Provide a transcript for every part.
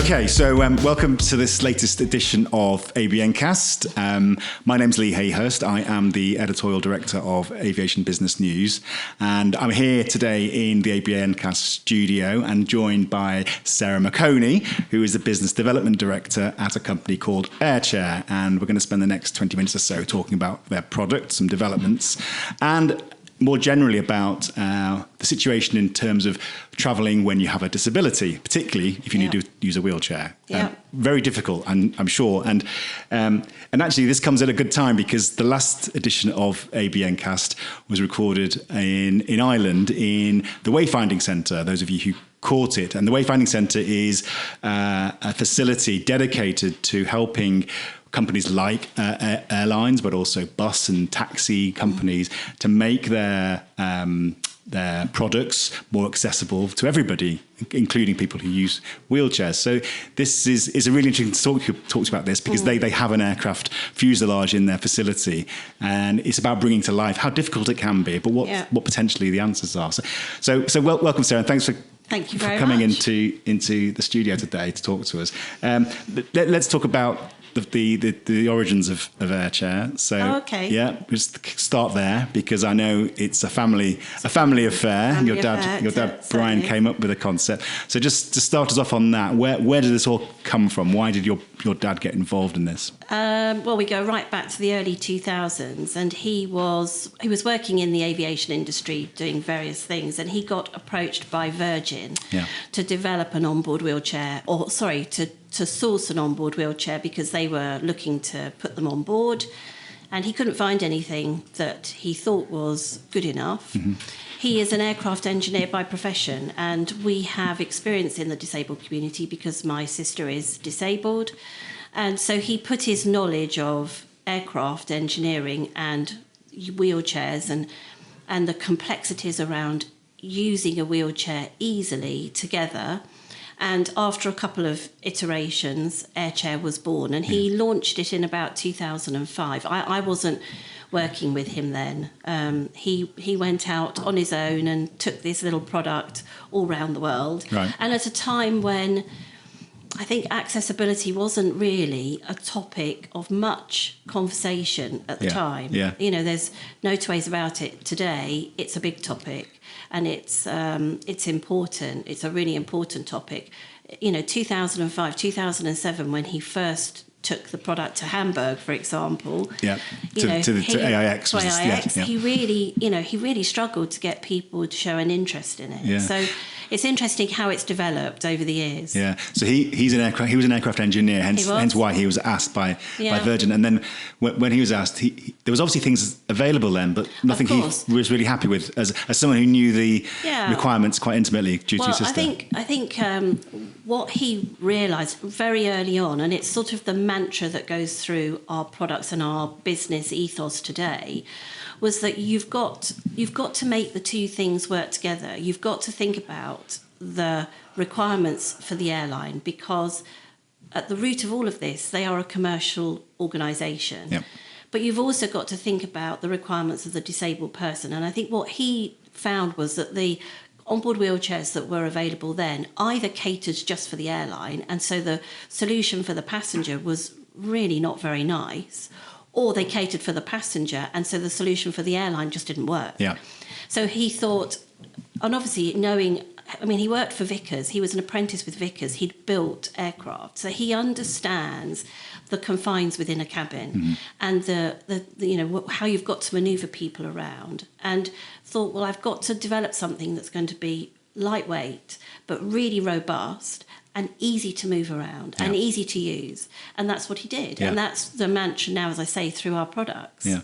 Okay, so welcome to this latest edition of ABNcast. My name's Lee Hayhurst. I am the editorial director of Aviation Business News, and I'm here today in the ABNcast studio and joined by Sarah McOnie, who is the business development director at a company called AirChair, and we're going to spend the next 20 minutes or so talking about their products and developments, and more generally about the situation in terms of travelling when you have a disability, particularly if you need to use a wheelchair. Very difficult, I'm sure. And actually, this comes at a good time because the last edition of ABNcast was recorded in Ireland in the Wayfinding Centre, those of you who caught it. And the Wayfinding Centre is a facility dedicated to helping companies like airlines, but also bus and taxi companies to make their products more accessible to everybody, including people who use wheelchairs. So this is a really interesting talk about this because they have an aircraft fuselage in their facility, and it's about bringing to life how difficult it can be, but what potentially the answers are. So welcome, Sarah, and thanks for coming into the studio today to talk to us. Let's talk about the origins of AirChair. So just start there because I know it's a family affair. Your dad Brian came up with a concept. So just to start us off on that, where did this all come from? Why did your dad get involved in this? Well, we go right back to the early 2000s, and he was working in the aviation industry doing various things, and he got approached by Virgin to develop an onboard wheelchair, to source an onboard wheelchair because they were looking to put them on board, and he couldn't find anything that he thought was good enough. Mm-hmm. He is an aircraft engineer by profession, and we have experience in the disabled community because my sister is disabled, and so he put his knowledge of aircraft engineering and wheelchairs and the complexities around using a wheelchair easily together. And after a couple of iterations, AirChair was born, and he launched it in about 2005. I wasn't working with him then. He went out on his own and took this little product all around the world. Right. And at a time when I think accessibility wasn't really a topic of much conversation at the time. Yeah. You know, there's no two ways about it. Today, it's a big topic. And it's important. It's a really important topic. You know, 2005, 2007, when he first took the product to Hamburg, for example. Yeah. To AIX. To AIX. He really struggled to get people to show an interest in it. Yeah. So it's interesting how it's developed over the years. Yeah. So he was an aircraft engineer, hence why he was asked by Virgin. And then when he was asked, there was obviously things available then, but nothing he was really happy with as someone who knew the requirements quite intimately due to his sister. I think what he realised very early on, and it's sort of the mantra that goes through our products and our business ethos today, was that you've got to make the two things work together. You've got to think about the requirements for the airline, because at the root of all of this, they are a commercial organisation. Yep. But you've also got to think about the requirements of the disabled person. And I think what he found was that the onboard wheelchairs that were available then either catered just for the airline, and so the solution for the passenger was really not very nice, or they catered for the passenger, and so the solution for the airline just didn't work. Yeah. So he thought, and obviously he worked for Vickers. He was an apprentice with Vickers. He'd built aircraft, so he understands the confines within a cabin and the how you've got to manoeuvre people around. And thought, well, I've got to develop something that's going to be lightweight but really robust and easy to move around and easy to use. And that's what he did. Yeah. And that's the mantra now, as I say, through our products. Yeah.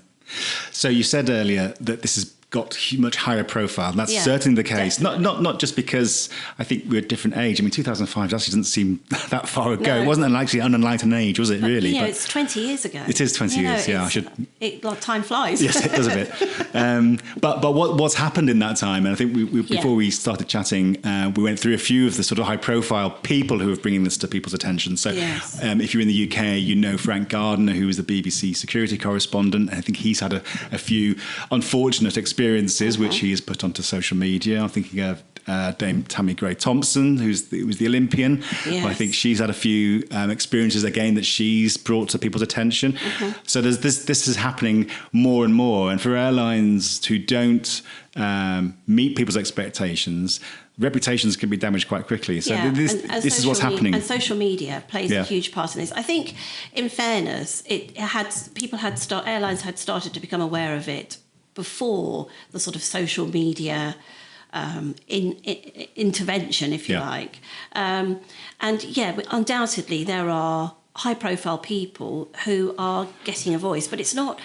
So you said earlier that this has got much higher profile. And that's certainly the case. Not just because I think we're a different age. I mean, 2005 actually doesn't seem that far ago. No. It wasn't actually an unenlightened age, was it, really? But it's 20 years ago. It is 20 years, time flies. Yes, it does a bit. But what's happened in that time, and I think before we started chatting, we went through a few of the sort of high-profile people who are bringing this to people's attention. So if you're in the UK, you know Frank Gardner, who was the BBC security correspondent. I think he's had a few unfortunate experiences which he has put onto social media. I'm thinking of Dame Tammy Gray-Thompson, who's the Olympian. Yes. I think she's had a few experiences again that she's brought to people's attention. Mm-hmm. So this is happening more and more. And for airlines who don't meet people's expectations, reputations can be damaged quite quickly. So this is what's happening. And social media plays a huge part in this. I think, in fairness, airlines had started to become aware of it before the sort of social media intervention, if you like. Undoubtedly there are high-profile people who are getting a voice, but it's not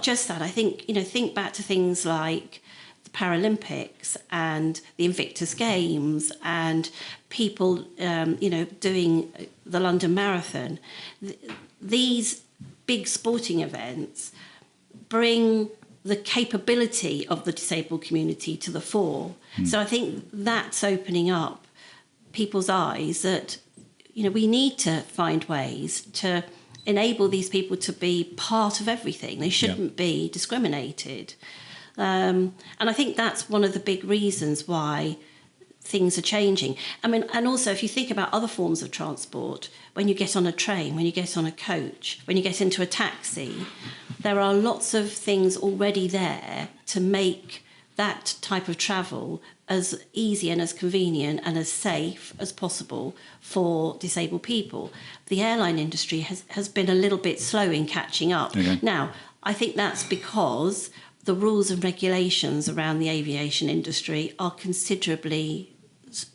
just that. I think, think back to things like the Paralympics and the Invictus Games and people, doing the London Marathon. These big sporting events bring the capability of the disabled community to the fore. So I think that's opening up people's eyes that, we need to find ways to enable these people to be part of everything. They shouldn't be discriminated. And I think that's one of the big reasons why things are changing. I mean, and also if you think about other forms of transport, when you get on a train, when you get on a coach, when you get into a taxi, there are lots of things already there to make that type of travel as easy and as convenient and as safe as possible for disabled people. The airline industry has been a little bit slow in catching up. Okay. Now, I think that's because the rules and regulations around the aviation industry are considerably,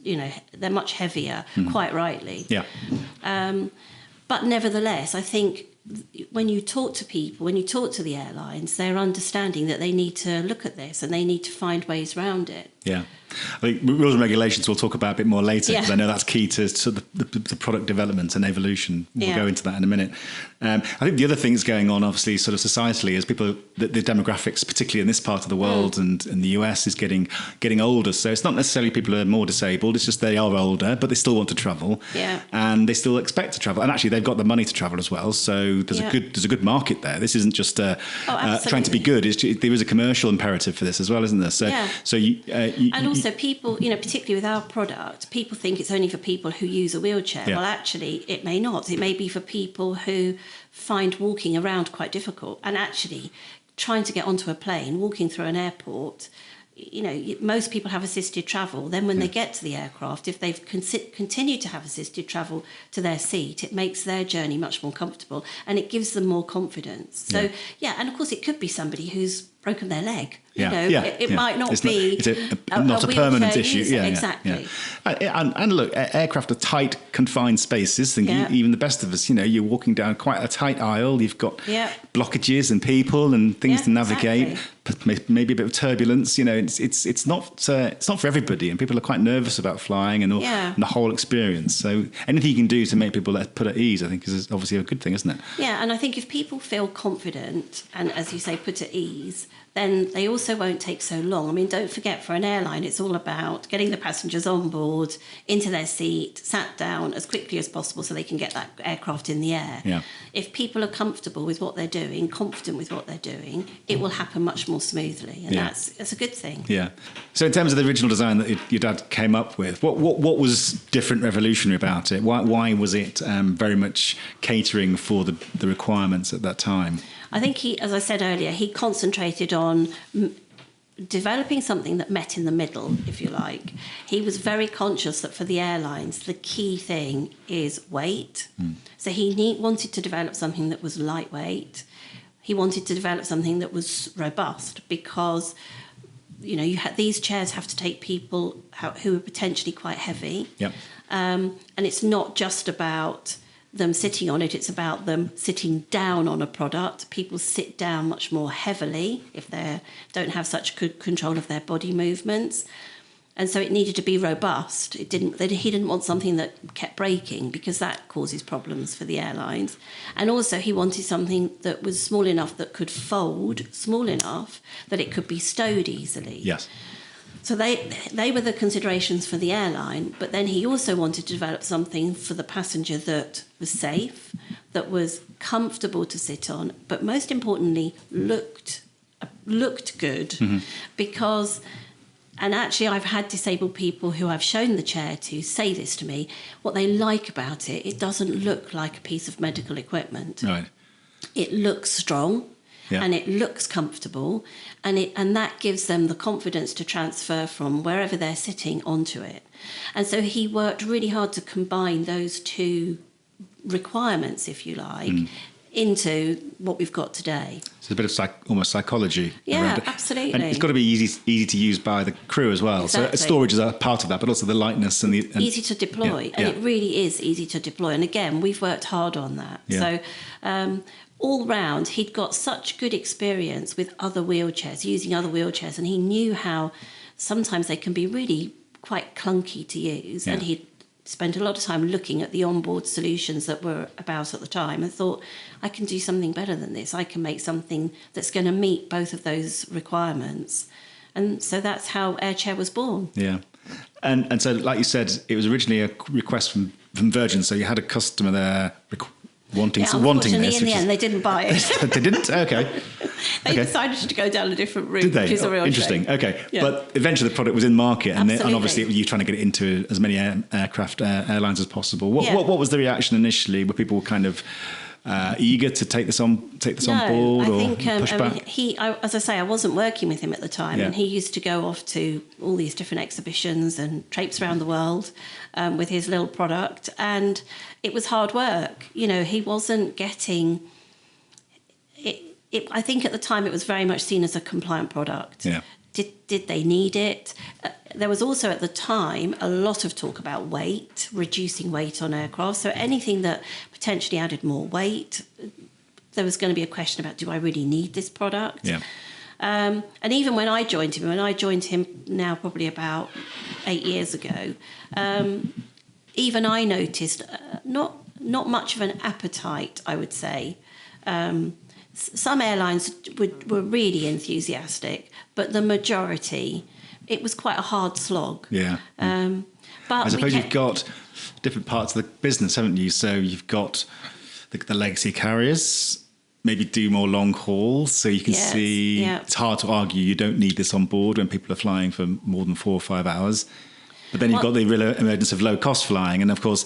they're much heavier, quite rightly. Yeah. But nevertheless, I think when you talk to people, when you talk to the airlines, they're understanding that they need to look at this and they need to find ways around it. Yeah. I think rules and regulations we'll talk about a bit more later, because I know that's key to the product development and evolution. We'll go into that in a minute. I think the other things going on, obviously, sort of societally, is the demographics, particularly in this part of the world and in the US, is getting older. So it's not necessarily people who are more disabled, it's just they are older, but they still want to travel. Yeah. And they still expect to travel. And actually, they've got the money to travel as well. So there's a good market there. This isn't just trying to be good. There is a commercial imperative for this as well, isn't there? So, also people, particularly with our product, people think it's only for people who use a wheelchair. Yeah. Well, actually, it may not. It may be for people who find walking around quite difficult. And actually, trying to get onto a plane, walking through an airport, most people have assisted travel. Then when they get to the aircraft, if they've continued to have assisted travel to their seat, it makes their journey much more comfortable and it gives them more confidence. So, and of course, it could be somebody who's broken their leg. It might not be not a permanent issue. Yeah, exactly. Yeah. And look, aircraft are tight, confined spaces. Even the best of us, you're walking down quite a tight aisle. You've got blockages and people and things to navigate. Exactly. Maybe a bit of turbulence. It's not for everybody, and people are quite nervous about flying and the whole experience. So anything you can do to make people put at ease, I think, is obviously a good thing, isn't it? Yeah, and I think if people feel confident and, as you say, put at ease, then they also won't take so long. I mean, don't forget, for an airline, it's all about getting the passengers on board, into their seat, sat down as quickly as possible so they can get that aircraft in the air. Yeah. If people are comfortable with what they're doing, confident with what they're doing, it will happen much more smoothly, and that's a good thing. Yeah. So in terms of the original design that your dad came up with, what was different, revolutionary about it? Why was it very much catering for the requirements at that time? I think as I said earlier, he concentrated on developing something that met in the middle, if you like. He was very conscious that for the airlines, the key thing is weight. So he wanted to develop something that was lightweight. He wanted to develop something that was robust, because these chairs have to take people who are potentially quite heavy. Yep. And it's not just about them sitting on it, it's about them sitting down on a product. People sit down much more heavily if they don't have such good control of their body movements. And so it needed to be robust. He didn't want something that kept breaking, because that causes problems for the airlines. And also he wanted something that was small enough that could fold, small enough that it could be stowed easily. Yes. So they were the considerations for the airline, but then he also wanted to develop something for the passenger that was safe, that was comfortable to sit on, but most importantly, looked good, because And actually, I've had disabled people who I've shown the chair to say this to me. What they like about it, it doesn't look like a piece of medical equipment. Right. It looks strong, and it looks comfortable, and that gives them the confidence to transfer from wherever they're sitting onto it. And so he worked really hard to combine those two requirements, if you like, into what we've got today. So it's a bit of almost psychology. Yeah, around it. absolutely. And it's got to be easy to use by the crew as well. Exactly. So storage is a part of that, but also the lightness and easy to deploy. And it really is easy to deploy. And again, we've worked hard on that. Yeah. So all round, he'd got such good experience with other wheelchairs, using other wheelchairs, and he knew how sometimes they can be really quite clunky to use. And he'd spent a lot of time looking at the onboard solutions that were about at the time and thought, I can do something better than this. I can make something that's going to meet both of those requirements. And so that's how AirChair was born. Yeah. And so, like you said, it was originally a request from Virgin. So you had a customer there wanting this. In the end, they didn't buy it. They didn't? Okay. They decided to go down a different route, Did they? which is a real interesting. shame. Okay. Yeah. But eventually the product was in market, and obviously you're trying to get it into as many airlines as possible. What was the reaction initially? Were people kind of eager to take this on board, or push back? As I say, I wasn't working with him at the time, and he used to go off to all these different exhibitions and traipse around the world with his little product, and it was hard work. He wasn't getting it. I think at the time it was very much seen as a compliant product. Yeah. Did they need it? There was also at the time a lot of talk about weight, reducing weight on aircraft. So anything that potentially added more weight, there was going to be a question about, do I really need this product? Yeah. And even when I joined him now probably about 8 years ago, even I noticed not much of an appetite, I would say. Some airlines were really enthusiastic, but the majority, it was quite a hard slog. Yeah. But I suppose you've got different parts of the business, haven't you? So you've got the legacy carriers, maybe do more long hauls. So you can see it's hard to argue you don't need this on board when people are flying for more than 4 or 5 hours. But then you've got the real emergence of low cost flying. And of course,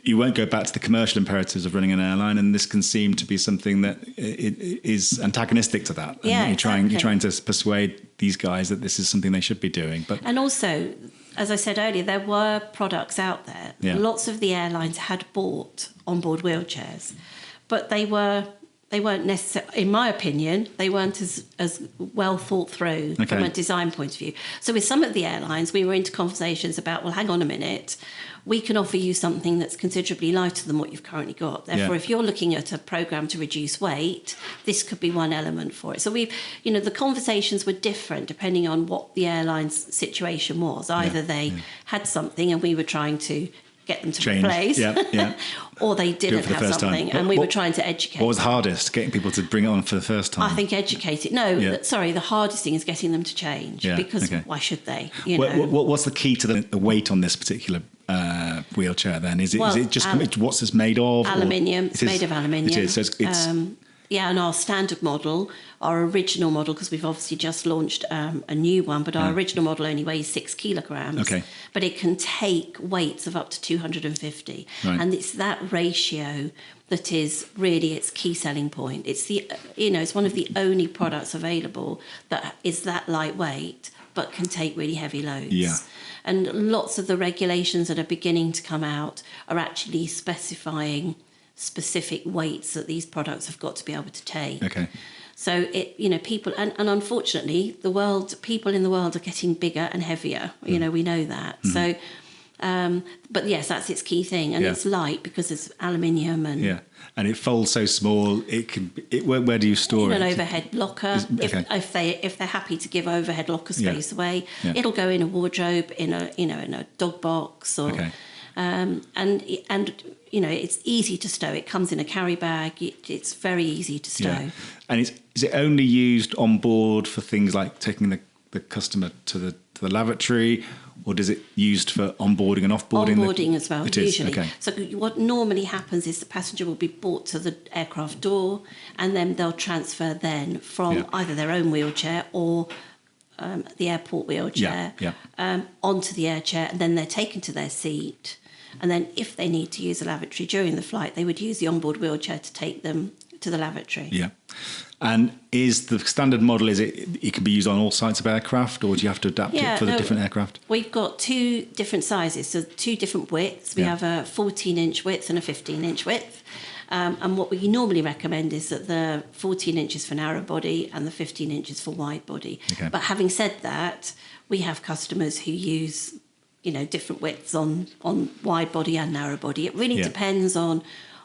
you won't go back to the commercial imperatives of running an airline, and this can seem to be something that is antagonistic to that. And you're trying to persuade these guys that this is something they should be doing. And also, as I said earlier, there were products out there. Yeah. Lots of the airlines had bought onboard wheelchairs, but they weren't necessarily, in my opinion, they weren't as well thought through from a design point of view. So with some of the airlines, we were into conversations about, well, hang on a minute, we can offer you something that's considerably lighter than what you've currently got. Therefore, if you're looking at a program to reduce weight, this could be one element for it. So the conversations were different depending on what the airline's situation was. Either they had something and we were trying to get them to replace, or they didn't have something and we were trying to educate. What was hardest, getting people to bring it on for the first time? I think educating. The hardest thing is getting them to change, because why should they? What's the key to the weight on this particular wheelchair then? Is it just what's this made of? Aluminium. It's made of aluminium. It is. So it's and our standard model, our original model, because we've obviously just launched a new one, but our original model only weighs 6 kilograms. Okay. But it can take weights of up to 250. Right. And it's that ratio that is really its key selling point. It's it's one of the only products available that is that lightweight, but can take really heavy loads. Yeah. And lots of the regulations that are beginning to come out are actually specifying specific weights that these products have got to be able to take. Okay. So people, and unfortunately, people in the world are getting bigger and heavier. We know that. Mm-hmm. So, but yes, that's its key thing, and it's light because it's aluminium and and it folds so small. Where do you store it? In an overhead locker. If they're happy to give overhead locker space away, it'll go in a wardrobe, in a dog box, or it's easy to stow. It comes in a carry bag. It's very easy to stow. Yeah. And is it only used on board for things like taking the customer to the lavatory, or is it used for onboarding and offboarding? Onboarding as well, usually. Okay. So what normally happens is the passenger will be brought to the aircraft door, and then they'll transfer then from either their own wheelchair or the airport wheelchair onto the AirChair, and then they're taken to their seat. And then if they need to use a lavatory during the flight, they would use the onboard wheelchair to take them to the lavatory. Yeah. And is the standard model, is it can be used on all types of aircraft, or do you have to adapt it for the different aircraft? We've got 2 different sizes, so 2 different widths. We have a 14-inch width and a 15-inch width. And what we normally recommend is that the 14 inches for narrow body and the 15 inches for wide body. Okay. But having said that, we have customers who use, different widths on wide body and narrow body. It really depends on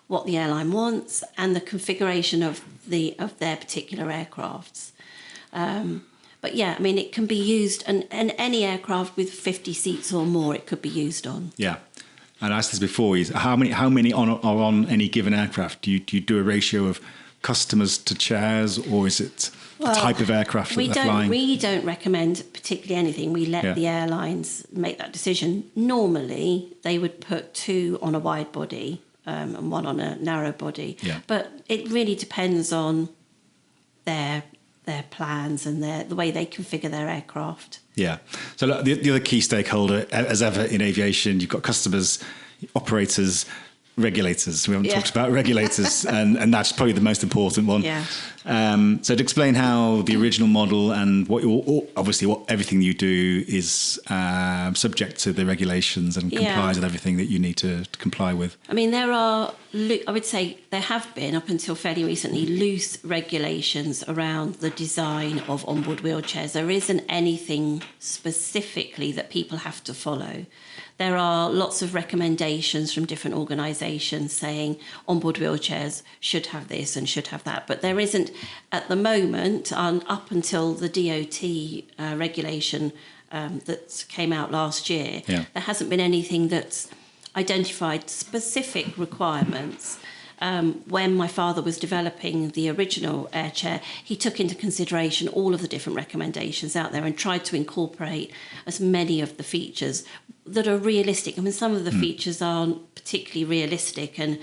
what the airline wants and the configuration of their particular aircrafts. But yeah, I mean, it can be used, and any aircraft with 50 seats or more, it could be used on. Yeah. And I asked this before, is how many are on any given aircraft? Do you do a ratio of customers to chairs, or is it the type of aircraft that they're flying? We don't recommend particularly anything. We let the airlines make that decision. Normally, they would put 2 on a wide body and 1 on a narrow body. Yeah. But it really depends on their plans and the way they configure their aircraft. Yeah. So look, the other key stakeholder, as ever in aviation, you've got customers, operators, regulators. We haven't talked about regulators, and that's probably the most important one. Yeah. So to explain how the original model and what everything you do is subject to the regulations and complies with everything that you need to comply with. I mean, I would say there have been, up until fairly recently, loose regulations around the design of onboard wheelchairs. There isn't anything specifically that people have to follow. There are lots of recommendations from different organisations saying onboard wheelchairs should have this and should have that, but there isn't at the moment, up until the DOT regulation that came out last year, there hasn't been anything that's identified specific requirements. When my father was developing the original AirChair, he took into consideration all of the different recommendations out there and tried to incorporate as many of the features that are realistic. I mean, some of the features aren't particularly realistic and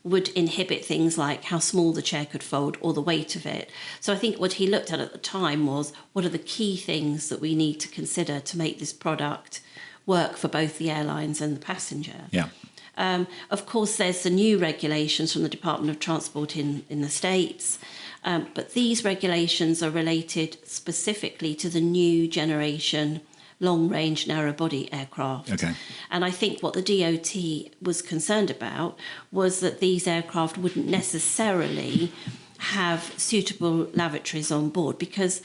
would inhibit things like how small the chair could fold or the weight of it. So I think what he looked at the time was, what are the key things that we need to consider to make this product work for both the airlines and the passenger? Yeah. Of course, there's the new regulations from the Department of Transport in the States, but these regulations are related specifically to the new generation long-range narrow-body aircraft. Okay. And I think what the DOT was concerned about was that these aircraft wouldn't necessarily have suitable lavatories on board, because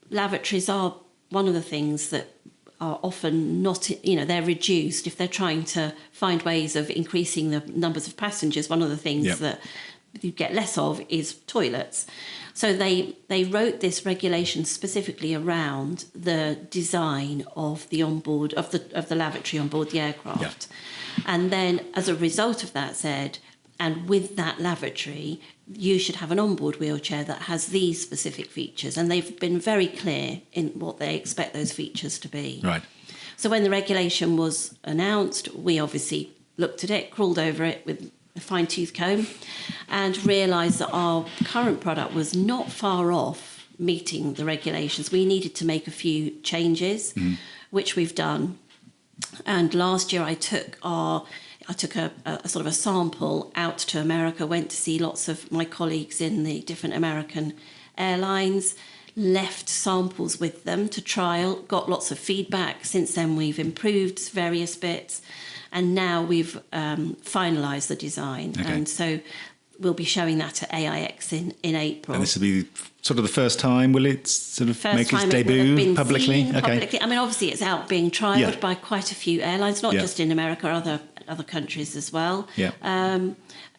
lavatories are one of the things that are often not, they're reduced. If they're trying to find ways of increasing the numbers of passengers, one of the things that you get less of is toilets. So they wrote this regulation specifically around the design of the onboard of the lavatory on board the aircraft, and then as a result of that said, and with that lavatory, you should have an onboard wheelchair that has these specific features, and they've been very clear in what they expect those features to be. Right. So when the regulation was announced, we obviously looked at it, crawled over it with a fine-tooth comb, and realised that our current product was not far off meeting the regulations. We needed to make a few changes, which we've done. And last year I took a sort of a sample out to America, went to see lots of my colleagues in the different American airlines, left samples with them to trial, got lots of feedback. Since then we've improved various bits, and now we've finalised the design. Okay. And so we'll be showing that at AIX in April. And this will be sort of the first time, will it sort of make its debut publicly? I mean, obviously it's out being trialled by quite a few airlines, not just in America, other countries as well. Yeah.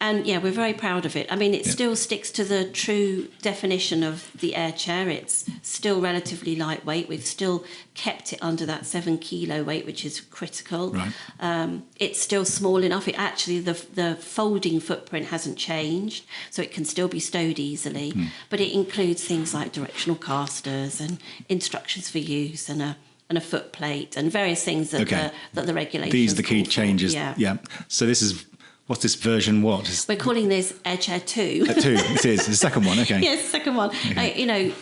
And we're very proud of it. I mean, it still sticks to the true definition of the AirChair. It's still relatively lightweight. We've still kept it under that 7 kilo weight, which is critical. Right. It's still small enough. It actually, the folding footprint hasn't changed, so it can still be stowed easily. But it includes things like directional casters and instructions for use and a foot plate and various things that the regulations. These are the key changes. Yeah. So this is. What's this version? We're calling this AirChair 2. 2, it is. The second one, okay. Yes, the second one. Okay.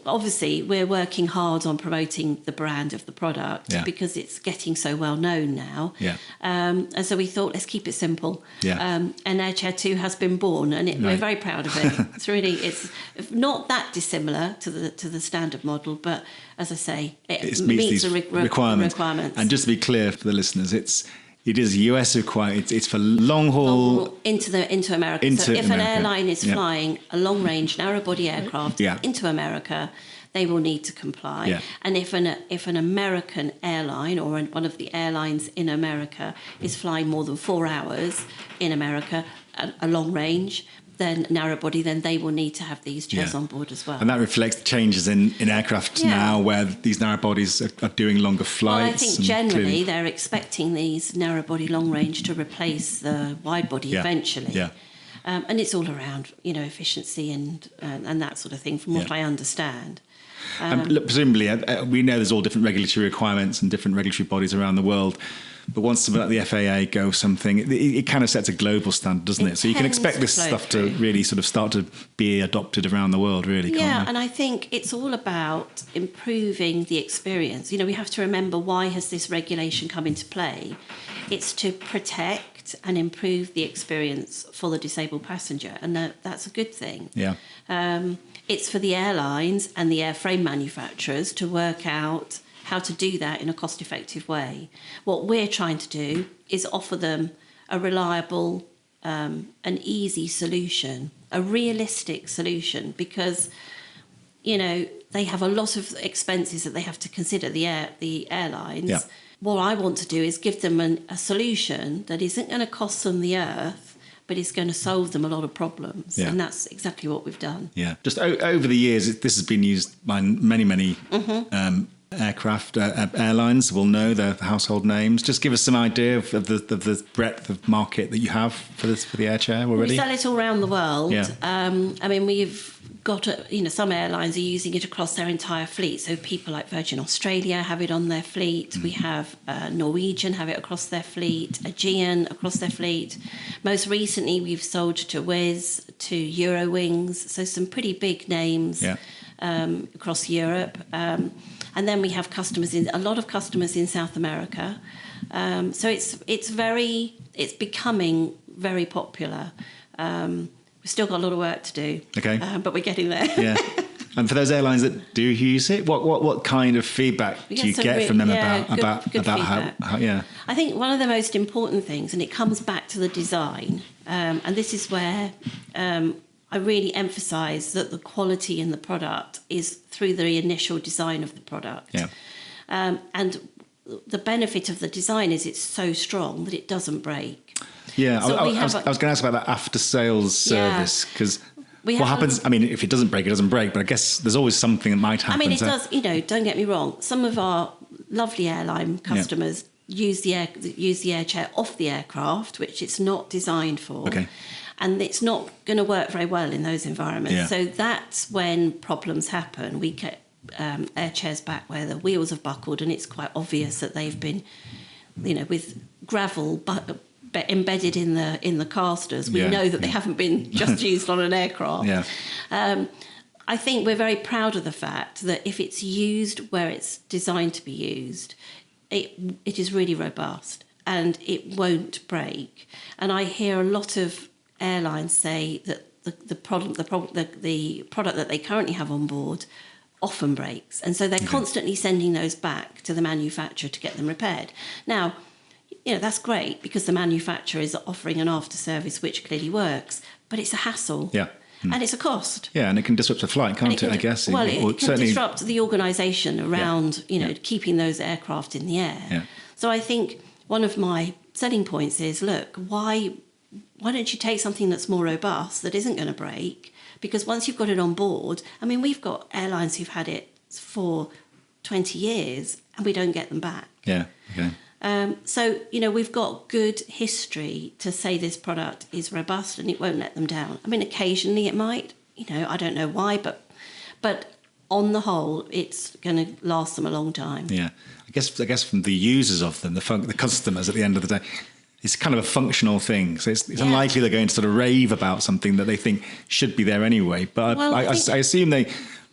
obviously we're working hard on promoting the brand of the product because it's getting so well known now. Yeah. And so we thought, let's keep it simple. Yeah. And AirChair 2 has been born, and we're very proud of it. It's not that dissimilar to the standard model, but as I say, it meets the requirements. And just to be clear for the listeners, it is US required. It's for long haul into America. If an airline is flying a long range narrow body aircraft into America, they will need to comply. Yeah. And if an American airline or one of the airlines in America is flying more than 4 hours in America, a long range, then narrow body, then they will need to have these chairs on board as well. And that reflects the changes in aircraft now, where these narrow bodies are doing longer flights. Well, I think generally they're expecting these narrow body long range to replace the wide body eventually. Yeah. And it's all around, efficiency and that sort of thing, from what I understand. Look, presumably, we know there's all different regulatory requirements and different regulatory bodies around the world. But once something like the FAA goes something, it kind of sets a global standard, doesn't it? So you can expect this stuff to really sort of start to be adopted around the world, really, can't Yeah, and I think it's all about improving the experience. We have to remember, why has this regulation come into play? It's to protect and improve the experience for the disabled passenger, and that's a good thing. Yeah. It's for the airlines and the airframe manufacturers to work out how to do that in a cost-effective way. What we're trying to do is offer them a reliable, an easy solution, a realistic solution, because, they have a lot of expenses that they have to consider, the airlines. Yeah. What I want to do is give them a solution that isn't going to cost them the earth, but it's going to solve them a lot of problems. Yeah. And that's exactly what we've done. Yeah. Just over the years, this has been used by many aircraft airlines will know the household names. Just give us some idea of the breadth of market that you have for the AirChair already. We sell it all around the world. Yeah. We've got some airlines are using it across their entire fleet. So people like Virgin Australia have it on their fleet. We have Norwegian have it across their fleet. Aegean across their fleet. Most recently, we've sold to Wizz, to Eurowings. So some pretty big names across Europe. And then we have a lot of customers in South America. So it's becoming very popular. We've still got a lot of work to do. Okay. But we're getting there. Yeah. And for those airlines that do use it, what kind of feedback do you get from them about how? Yeah. I think one of the most important things, and it comes back to the design, and this is where I really emphasise that the quality in the product is through the initial design of the product. Yeah. And the benefit of the design is it's so strong that it doesn't break. Yeah, so I was going to ask about that after-sales service, because what happens, if it doesn't break, it doesn't break, but I guess there's always something that might happen. It does, don't get me wrong. Some of our lovely airline customers use the AirChair off the aircraft, which it's not designed for. Okay. And it's not going to work very well in those environments. Yeah. So that's when problems happen. We get AirChairs back where the wheels have buckled, and it's quite obvious that they've been, with gravel embedded in the casters. We know that they haven't been just used on an aircraft. Yeah. I think we're very proud of the fact that if it's used where it's designed to be used, it is really robust and it won't break. And I hear a lot of airlines say that the product that they currently have on board often breaks, and so they're constantly sending those back to the manufacturer to get them repaired. Now, that's great because the manufacturer is offering an after service which clearly works, but it's a hassle. Yeah. And it's a cost. Yeah, and it can disrupt a flight, can't it, I guess? Well, it can disrupt the organisation around, keeping those aircraft in the air. Yeah. So I think one of my selling points is, look, why don't you take something that's more robust, that isn't going to break? Because once you've got it on board, we've got airlines who've had it for 20 years and we don't get them back. Yeah, okay. So, we've got good history to say this product is robust and it won't let them down. Occasionally it might, I don't know why, but on the whole, it's going to last them a long time. Yeah, I guess from the users of them, the customers at the end of the day, it's kind of a functional thing. So it's unlikely they're going to sort of rave about something that they think should be there anyway. But I assume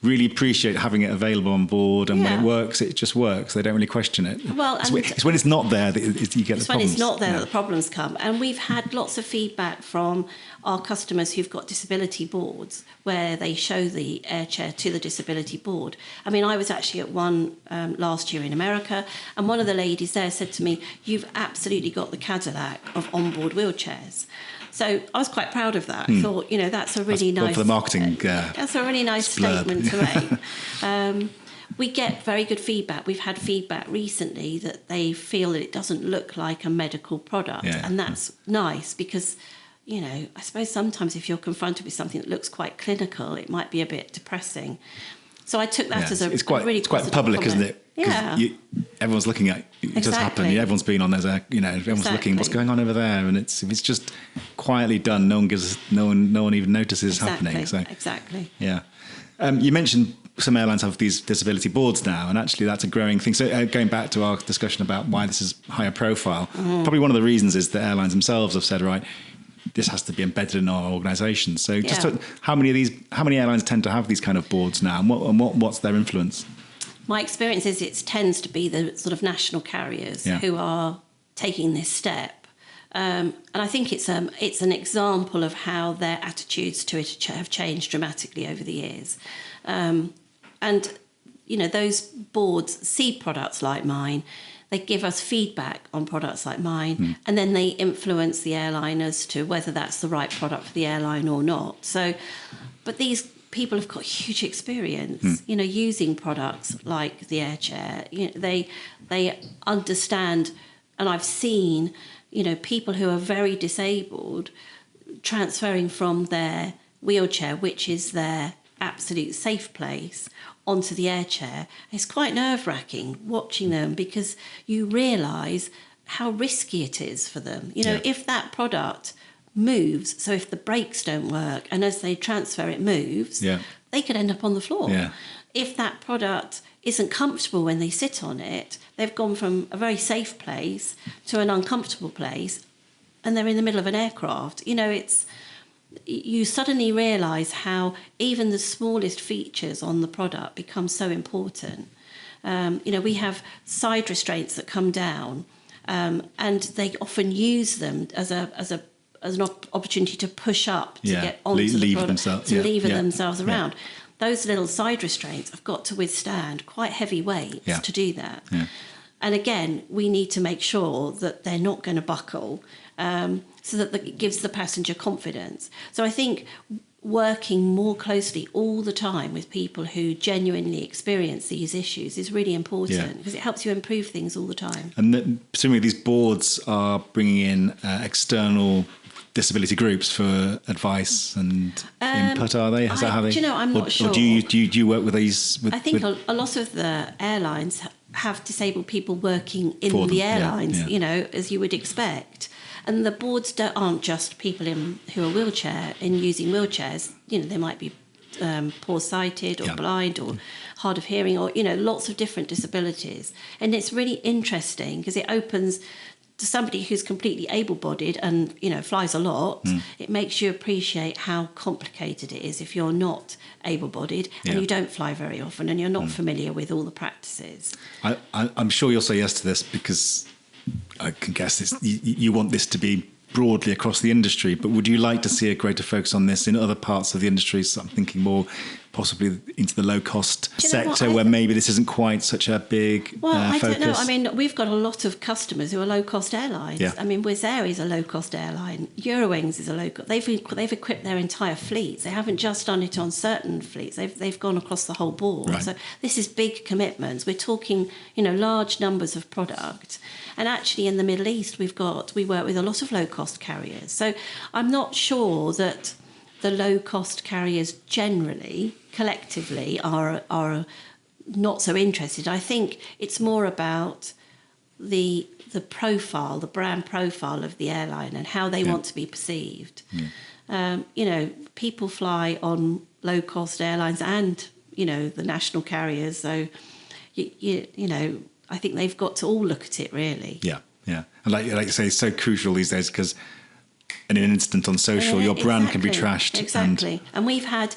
really appreciate having it available on board, and when it works, it just works. They don't really question it. Well, it's when it's not there that you get the problems. It's when it's not there that the problems come. And we've had lots of feedback from our customers who've got disability boards where they show the AirChair to the disability board. I mean, I was actually at one last year in America, and one of the ladies there said to me, "You've absolutely got the Cadillac of onboard wheelchairs." So I was quite proud of that. I thought, that's a really nice... for the marketing. That's a really nice statement to make. We get very good feedback. We've had feedback recently that they feel that it doesn't look like a medical product. And that's nice because, I suppose sometimes if you're confronted with something that looks quite clinical, it might be a bit depressing. So I took that as it's quite public, comment. Isn't it? Yeah. Everyone's looking at it. Does happen. Everyone's been on. Everyone's looking. What's going on over there? And if it's just quietly done, no one even notices happening. So exactly. Yeah. You mentioned some airlines have these disability boards now, and actually that's a growing thing. So going back to our discussion about why this is higher profile, probably one of the reasons is that airlines themselves have said, right, this has to be embedded in our organisation. So how many airlines tend to have these kind of boards now, and what's their influence? My experience is it tends to be the sort of national carriers who are taking this step. And I think it's an example of how their attitudes to it have changed dramatically over the years. And, those boards see products like mine, they give us feedback on products like mine, and then they influence the airline as to whether that's the right product for the airline or not. So, but these people have got huge experience, using products like the AirChair. They understand, and I've seen, people who are very disabled transferring from their wheelchair, which is their absolute safe place, onto the AirChair. It's quite nerve-wracking watching them because you realise how risky it is for them. If that product moves, so if the brakes don't work and as they transfer it moves, they could end up on the floor. If that product isn't comfortable when they sit on it, they've gone from a very safe place to an uncomfortable place and they're in the middle of an aircraft. You suddenly realise how even the smallest features on the product become so important. We have side restraints that come down, and they often use them as an opportunity to push up to get onto the product, lever themselves around. Those little side restraints have got to withstand quite heavy weights to do that. And again, we need to make sure that they're not going to buckle, so that it gives the passenger confidence. So I think working more closely all the time with people who genuinely experience these issues is really important because it helps you improve things all the time. And presumably these boards are bringing in external disability groups for advice and input, are they? Is that how they? I'm not sure. Or do you work with these? I think a lot of the airlines have disabled people working in the airlines, as you would expect. And the boards aren't just people who are using wheelchairs. They might be poor sighted or blind or hard of hearing or, lots of different disabilities. And it's really interesting because it opens to somebody who's completely able-bodied and, flies a lot. It makes you appreciate how complicated it is if you're not able-bodied and you don't fly very often and you're not familiar with all the practices. I'm sure you'll say yes to this because I can guess this. You want this to be broadly across the industry, but would you like to see a greater focus on this in other parts of the industry? So I'm thinking more possibly into the low-cost sector where maybe this isn't quite such a big focus. I don't know. I mean, we've got a lot of customers who are low-cost airlines. I mean, Wizz Air is a low-cost airline. Eurowings is a low-cost. They've equipped their entire fleets. They haven't just done it on certain fleets. They've gone across the whole board. Right. So this is big commitments. We're talking, large numbers of product. And actually in the Middle East, we work with a lot of low-cost carriers. So I'm not sure that the low-cost carriers generally, collectively, are not so interested. I think it's more about the profile, the brand profile of the airline and how they want to be perceived. People fly on low-cost airlines and, the national carriers. So, I think they've got to all look at it, really. Yeah. And like you say, it's so crucial these days because in an instant on social, your brand can be trashed. Exactly. And we've had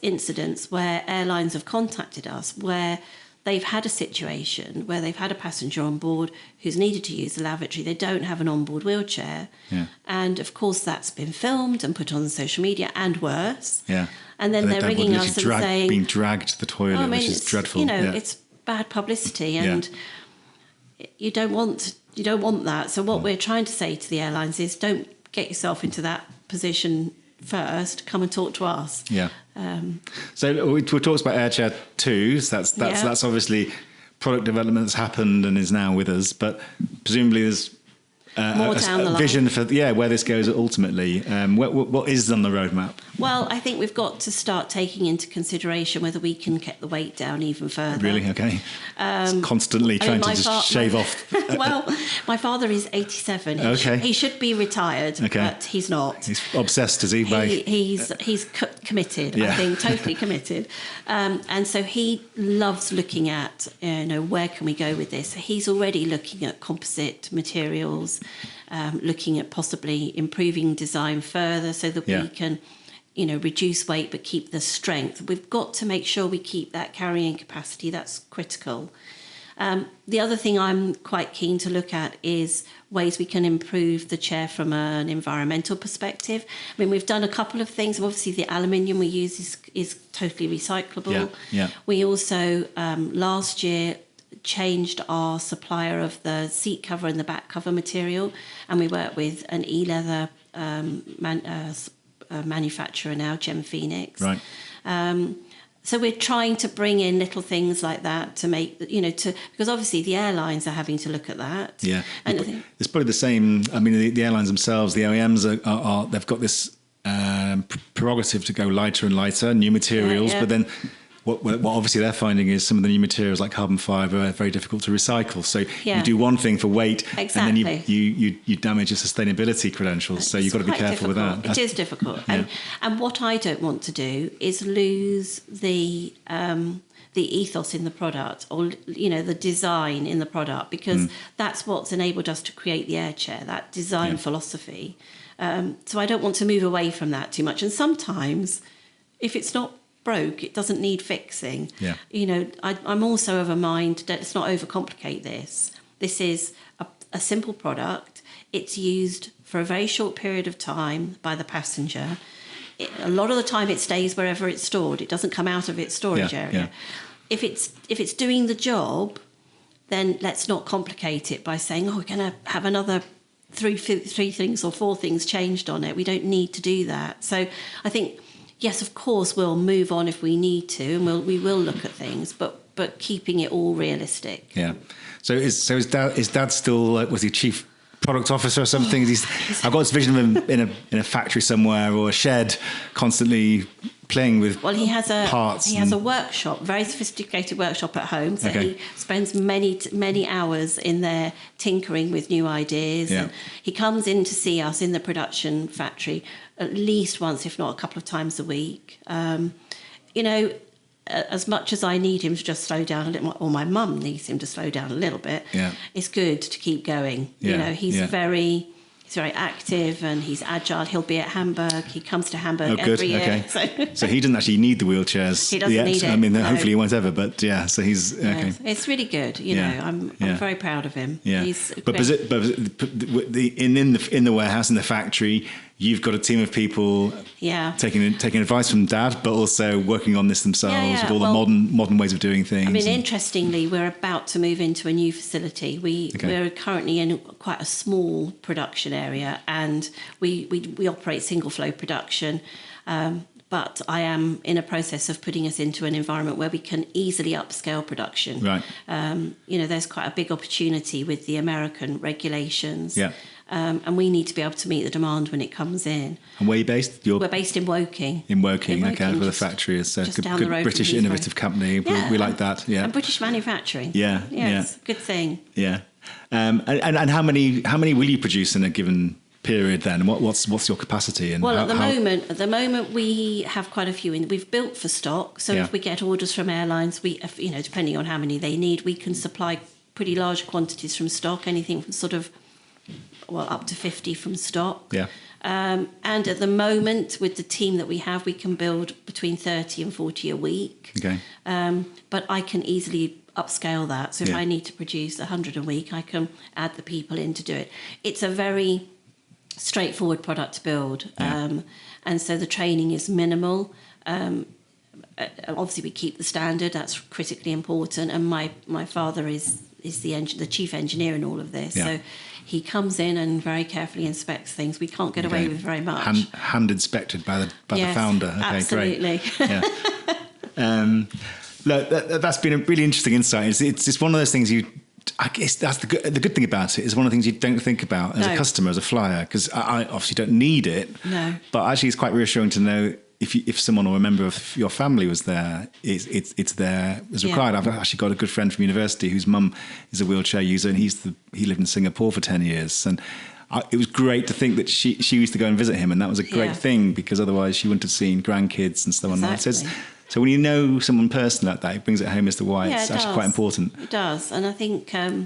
incidents where airlines have contacted us where they've had a situation where they've had a passenger on board who's needed to use the lavatory. They don't have an onboard wheelchair. Yeah. And of course that's been filmed and put on social media and worse. Yeah. And then they're ringing us and saying... being dragged to the toilet, which is dreadful. You know, it's bad publicity and you don't want that. So what we're trying to say to the airlines is don't get yourself into that position first, come and talk to us. Yeah. So we talked about AirChair 2. So that's obviously product development that's happened and is now with us. But presumably there's a vision for where this goes ultimately. What is on the roadmap? Well, I think we've got to start taking into consideration whether we can get the weight down even further. Really? Okay. Constantly trying to just shave off. Well, my father is 87. He should be retired, but he's not. He's obsessed, is he? He's committed. I think totally committed, and so he loves looking at where can we go with this. He's already looking at composite materials, looking at possibly improving design further so that we can reduce weight but keep the strength. We've got to make sure we keep that carrying capacity. That's critical. The other thing I'm quite keen to look at is ways we can improve the chair from an environmental perspective. I mean, we've done a couple of things. Obviously, the aluminium we use is totally recyclable. Yeah. We also, last year, changed our supplier of the seat cover and the back cover material, and we work with an e-leather manufacturer now, Gem Phoenix. Right. So we're trying to bring in little things like that to make, because obviously the airlines are having to look at that. Yeah. And it's probably the same. I mean, the airlines themselves, the OEMs are they've got this prerogative to go lighter and lighter, new materials, but then what obviously they're finding is some of the new materials like carbon fibre are very difficult to recycle. So you do one thing for weight, and then you damage your sustainability credentials. So you've got to be careful with that. It is difficult, and what I don't want to do is lose the ethos in the product, or the design in the product, because that's what's enabled us to create the AirChair, that design philosophy. So I don't want to move away from that too much. And sometimes, if it's not broke, it doesn't need fixing. I'm also of a mind that let's not overcomplicate this. This is a simple product. It's used for a very short period of time by the passenger. A lot of the time it stays wherever it's stored. It doesn't come out of its storage area. If it's doing the job, then let's not complicate it by saying, we're going to have another three things or four things changed on it. We don't need to do that. So I think, yes, of course, we'll move on if we need to, and we will look at things, but keeping it all realistic. Yeah. So is Dad still was he chief product officer or something? I've got this vision of him in a factory somewhere or a shed, constantly playing with parts. He has a workshop, very sophisticated workshop at home. So he spends many hours in there tinkering with new ideas. Yeah. And he comes in to see us in the production factory at least once, if not a couple of times a week. As much as I need him to just slow down a little, or my mum needs him to slow down a little bit, it's good to keep going. He's very active and he's agile. He'll be at Hamburg. He comes to Hamburg every year. So he doesn't actually need the wheelchairs. He doesn't need it. I mean, hopefully he won't ever. But so he's okay. It's really good. I'm very proud of him. Yeah. But in the warehouse, in the factory, you've got a team of people taking advice from Dad, but also working on this themselves with all the modern ways of doing things. I mean, interestingly, we're about to move into a new facility. We're currently in quite a small production area, and we operate single flow production. But I am in a process of putting us into an environment where we can easily upscale production. Right. There's quite a big opportunity with the American regulations. Yeah. And we need to be able to meet the demand when it comes in. And where are you based? We're based in Woking. In Woking, okay, where the factory is. So good British innovative company. We like that. Yeah. And British manufacturing. Yeah. It's a good thing. Yeah. And how many will you produce in a given period then? And what's your capacity? And at the moment we have quite a few in. We've built for stock, so if we get orders from airlines, we depending on how many they need, we can supply pretty large quantities from stock. Anything from sort of up to 50 from stock. Yeah. And at the moment, with the team that we have, we can build between 30 and 40 a week. Okay. But I can easily upscale that. So if I need to produce 100 a week, I can add the people in to do it. It's a very straightforward product to build. And so the training is minimal. Obviously, we keep the standard. That's critically important. And my father is the chief engineer in all of this. So he comes in and very carefully inspects things. We can't get away with very much. Hand inspected by the founder. Okay, absolutely. Great. Yeah. Look, that's been a really interesting insight. It's just one of those things I guess that's the good thing about it is one of the things you don't think about as a customer, as a flyer, because I obviously don't need it. No. But actually, it's quite reassuring to know if someone or a member of your family was there, it's there as required. I've actually got a good friend from university whose mum is a wheelchair user, and he lived in Singapore for 10 years, and it was great to think that she used to go and visit him, and that was a great thing, because otherwise she wouldn't have seen grandkids and stuff on that. So when you know someone personally like that, it brings it home as to why it's actually quite important. It does. And I think, as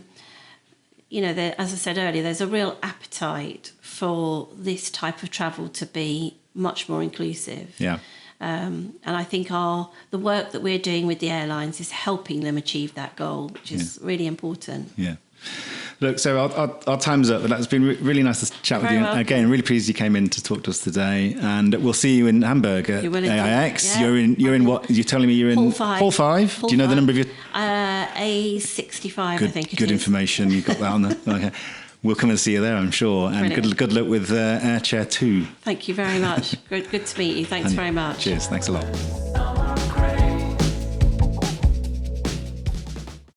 I said earlier, there's a real appetite for this type of travel to be much more inclusive. Yeah. And I think the work that we're doing with the airlines is helping them achieve that goal, which is really important. Yeah. Look, so our time's up, but it's been really nice to chat with you. Welcome. Again, really pleased you came in to talk to us today, and we'll see you in Hamburg at AIX. Yeah. You're in what? You're telling me you're in Hall 5? Do you know the number of your? A65, I think it is. Good information. You got that on there. Okay. We'll come and see you there, I'm sure. And good luck with AirChair 2. Thank you very much. Good to meet you. Thanks very much. Cheers. Thanks a lot.